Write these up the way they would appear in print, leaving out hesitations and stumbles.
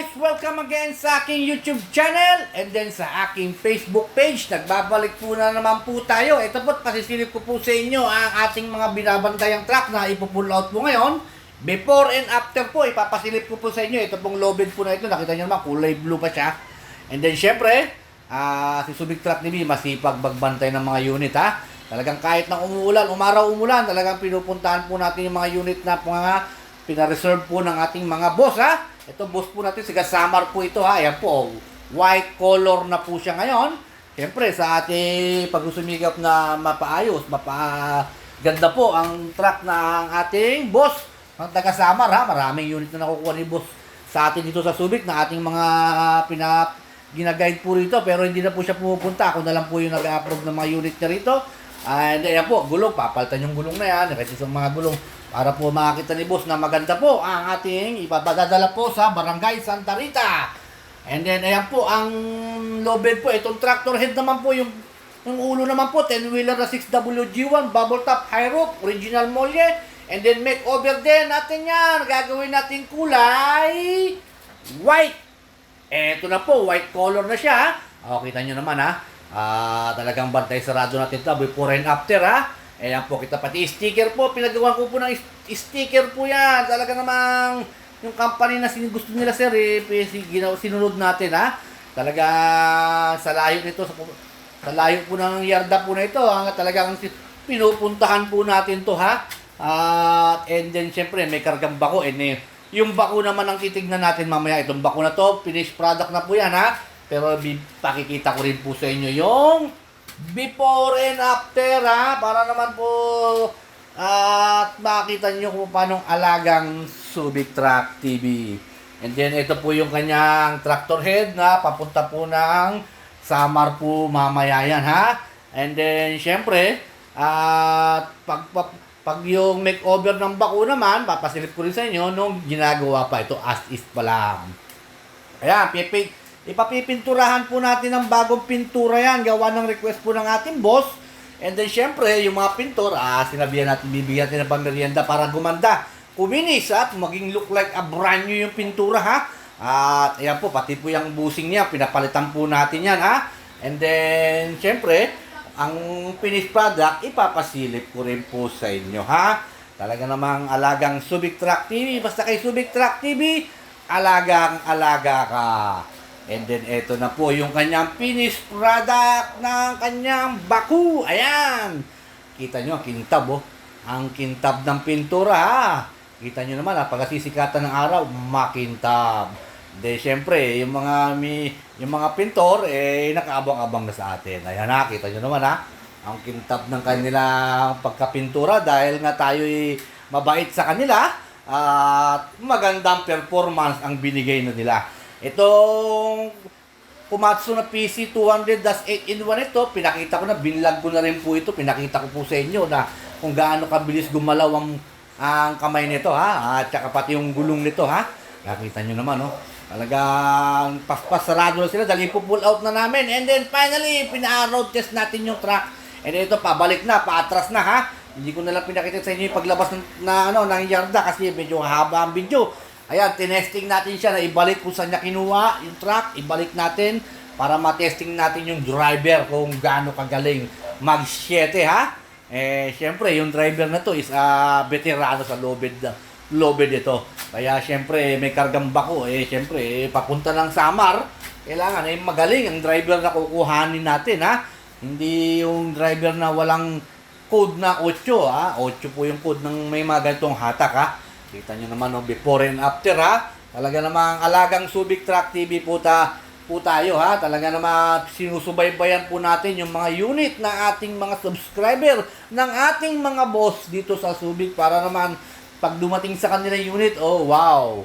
guys! Welcome again sa aking YouTube channel and then sa aking Facebook page. Nagbabalik po na naman po tayo. Ito po, pasisilip ko po sa inyo ang ating mga binabantayang truck na ipupull out po ngayon. Before and after po, ipapasilip ko po sa inyo. Ito pong low bed po na ito. Nakita nyo naman, kulay blue pa siya. And then syempre, si Subic Truck TV masipag magbantay ng mga unit ha. Talagang kahit na umuulan, umaraw-umulan, talagang pinupuntahan po natin yung mga unit na mga pina-reserve po ng ating mga boss ha. Ito boss po natin, siga Samar po ito ha. Ayan po, white color na po siya ngayon. Siyempre sa ating pagsusumigap na mapaayos, mapaganda po ang truck na ang ating boss ng taga Samar ha. Maraming unit na nakukuha ni boss sa atin dito sa Subic na ating mga ginaguide po rito. Pero hindi na po siya pumupunta. Ako na lang po yung nag-upload ng mga unit niya rito. And ayan po, gulong. Papalitan yung gulong na yan. Kasi sa mga gulong para po makakita ni boss na maganda po ang ating ipapadadala po sa Barangay Santa Rita. And then ayan po ang low bed po. Itong tractor head naman po, yung ulo naman po 10-wheeler na 6WG1 bubble top high roof original molye. And then makeover din natin yan. Gagawin natin kulay white. Eto na po, white color na siya. O, kita nyo naman ha. Talagang bantay sarado natin ito before and after ha. Ayan po, kita pati sticker po. Pinagawa ko po ng sticker po yan. Talaga namang yung company na gusto nila sir, sinunod natin ha. Talaga sa layo nito, sa layo po ng yarda po na ito, talagang pinupuntahan po natin to ha. And then syempre may kargang bako. And yung bako naman ang titignan natin mamaya. Itong bako na to, finished product na po yan ha. Pero pakikita ko rin po sa inyo yung before and after ha, para naman po at makita nyo kung paano alagang Subic Truck TV. And then ito po yung kanyang tractor head na papunta po ng Samar po mamaya yan ha. And then syempre pag yung makeover ng bako naman, papasilip ko rin sa inyo nung ginagawa pa ito as is pa lang. Ayan, ipapipinturahan po natin ng bagong pintura yan. Gawa ng request po ng ating boss. And then syempre, yung mga pintor, sinabihan natin, bibigyan natin ng pamerienda para gumanda, kuminis at maging look like a brand new yung pintura ha. At ayan po, pati po yung busing niya, pinapalitan po natin yan ha. And then syempre, ang finished product, ipapasilip ko rin po sa inyo ha. Talaga namang alagang Subic Truck TV. Basta kay Subic Truck TV, alagang-alaga ka. And then, eto na po yung kanyang finished product ng kanyang baku. Ayan. Kita nyo, kintab oh. Ang kintab ng pintura ha. Kita nyo naman ha, pagkasisikatan ng araw, makintab. De, syempre, yung mga pintor, nakaabang-abang na sa atin. Ayan ha, kita nyo naman ha. Ang kintab ng kanilang pagkapintura dahil nga tayo'y mabait sa kanila at magandang performance ang binigay na nila. Itong Komatsu na PC 200-8-in-1 ito, pinakita ko na, binlog ko na rin po ito, pinakita ko po sa inyo na kung gaano kabilis gumalaw ang kamay nito ha, at saka pati yung gulong nito ha. Nakita nyo naman no, talagang paspasarado na sila dahil ipo-pull out na namin. And then finally, pina-road test natin yung truck. And ito, pabalik na, paatras na ha. Hindi ko na lang pinakita sa inyo yung paglabas ng yarda kasi medyo haba ang video. Ayan, tinesting natin siya na ibalik kung saan niya kinuha yung truck, ibalik natin para matesting natin yung driver kung gaano kagaling mag-7 ha. Syempre, yung driver na to is veterano sa low bed ito. Kaya syempre, may kargang bako. Syempre, papunta ng Samar, kailangan magaling ang driver na kukuhanin natin ha. Hindi yung driver na walang code na 8 ha. 8 po yung code ng may mga ganitong hatak ha. Kita nyo naman no, before and after ha. Talaga namang alagang Subic Truck TV po tayo ha. Talaga namang sinusubaybayan po natin yung mga unit ng ating mga subscriber, ng ating mga boss dito sa Subic para naman pag dumating sa kanila unit, oh wow,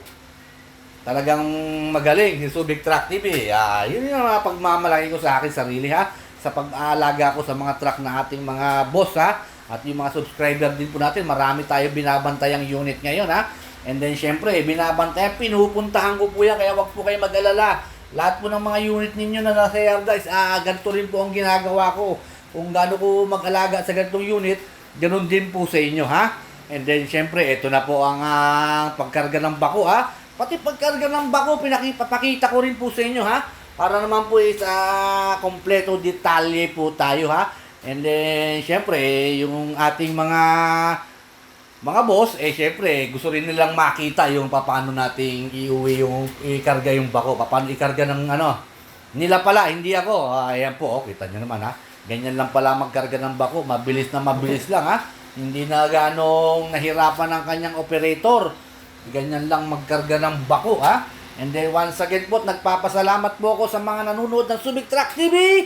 talagang magaling si Subic Truck TV. Yun yung mga pagmamalaki ko sa akin sarili ha, sa pag-aalaga ko sa mga truck na ating mga boss ha. At yung mga subscriber din po natin, marami tayo binabantayang unit ngayon ha. And then syempre, binabantayan, pinupuntahan ko po yan, kaya wag po kayo mag-alala. Lahat po ng mga unit ninyo na nasa yarda is ganito rin po ang ginagawa ko. Kung gaano ko mag-alaga sa ganitong unit, ganun din po sa inyo ha. And then syempre, ito na po ang pagkarga ng bako ha. Pati pagkarga ng bako, papakita ko rin po sa inyo ha. Para naman po sa kompleto detalye po tayo ha. And then, syempre, yung ating mga boss, syempre, gusto rin nilang makita yung paano nating iuwi yung ikarga yung bako. Paano ikarga ng nila pala, hindi ako. Ayan po, kita nyo naman ha. Ganyan lang pala magkarga ng bako. Mabilis na mabilis lang ha. Hindi na ganong nahirapan ng kanyang operator. Ganyan lang magkarga ng bako, ha? And then, once again po, nagpapasalamat po ako sa mga nanonood ng Subic Truck TV.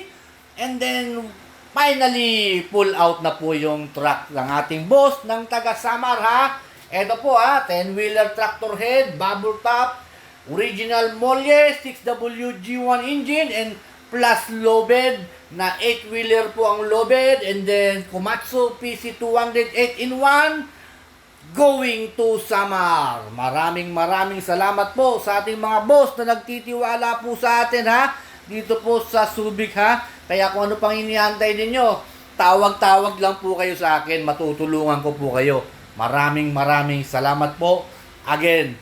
And then, finally, pull out na po yung truck ng ating boss ng taga Samar, ha? Ito po, ha? 10-wheeler tractor head, bubble top, original Molye, 6WG1 engine, and plus low bed na 8-wheeler po ang low bed. And then, Komatsu PC200 8-in-1. Going to Samar. Maraming salamat po sa ating mga boss na nagtitiwala po sa atin ha. Dito po sa Subic ha. Kaya kung ano pang iniantay ninyo, tawag-tawag lang po kayo sa akin. Matutulungan ko po kayo. Maraming salamat po. Again,